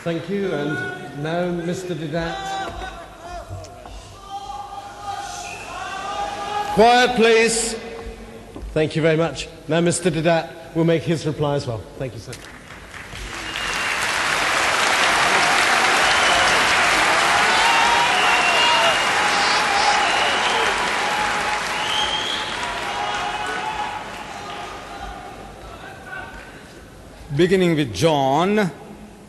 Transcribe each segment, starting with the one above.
Thank you. And now Mr. Deedat. Quiet, please. Thank you very much. Now Mr. Deedat will make his reply as well. Thank you, sir. Beginning with John,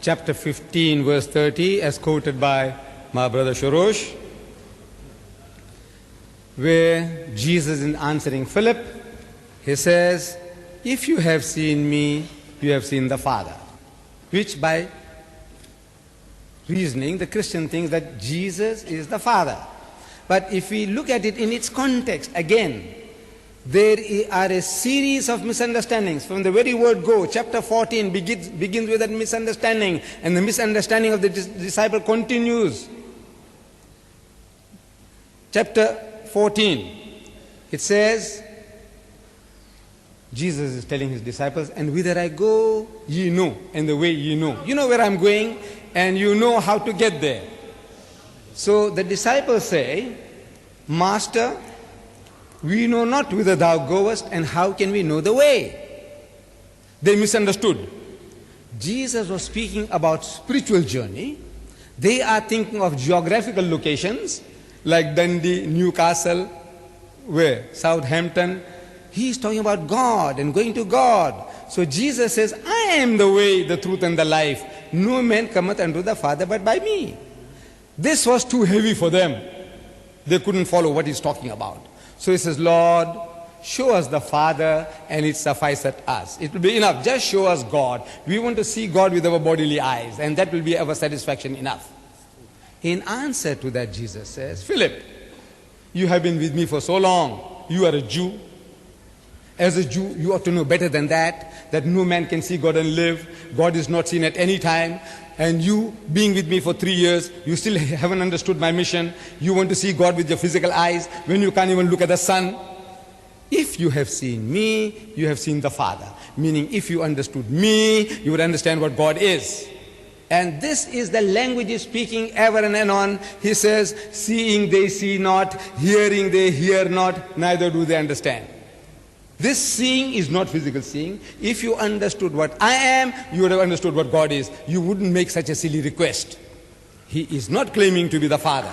chapter 15, verse 30, as quoted by my brother Shorosh, where Jesus is answering Philip, he says, "If you have seen me, you have seen the Father." Which by reasoning, the Christian thinks that Jesus is the Father. But if we look at it in its context, again, there are a series of misunderstandings. From the very word go, chapter 14 begins with that misunderstanding, and the misunderstanding of the disciple continues. Chapter 14, it says, Jesus is telling his disciples, "And whither I go, ye know, and the way ye know." You know where I'm going, and you know how to get there. So the disciples say, "Master, we know not whither thou goest, and how can we know the way?" They misunderstood. Jesus was speaking about spiritual journey. They are thinking of geographical locations like Dundee, Newcastle, where? Southampton. He is talking about God and going to God. So Jesus says, "I am the way, the truth, and the life. No man cometh unto the Father but by me." This was too heavy for them. They couldn't follow what he's talking about. So he says, "Lord, show us the Father, and it sufficeth us." It will be enough. Just show us God. We want to see God with our bodily eyes, and that will be our satisfaction enough. In answer to that, Jesus says, "Philip, you have been with me for so long. You are a Jew. As a Jew, you ought to know better than that no man can see God and live. God is not seen at any time. And you, being with me for 3 years, you still haven't understood my mission. You want to see God with your physical eyes when you can't even look at the sun. If you have seen me, you have seen the Father." Meaning, if you understood me, you would understand what God is. And this is the language he's speaking ever and anon. He says, "Seeing they see not, hearing they hear not, neither do they understand." This seeing is not physical seeing. If you understood what I am, you would have understood what God is. You wouldn't make such a silly request. He is not claiming to be the Father.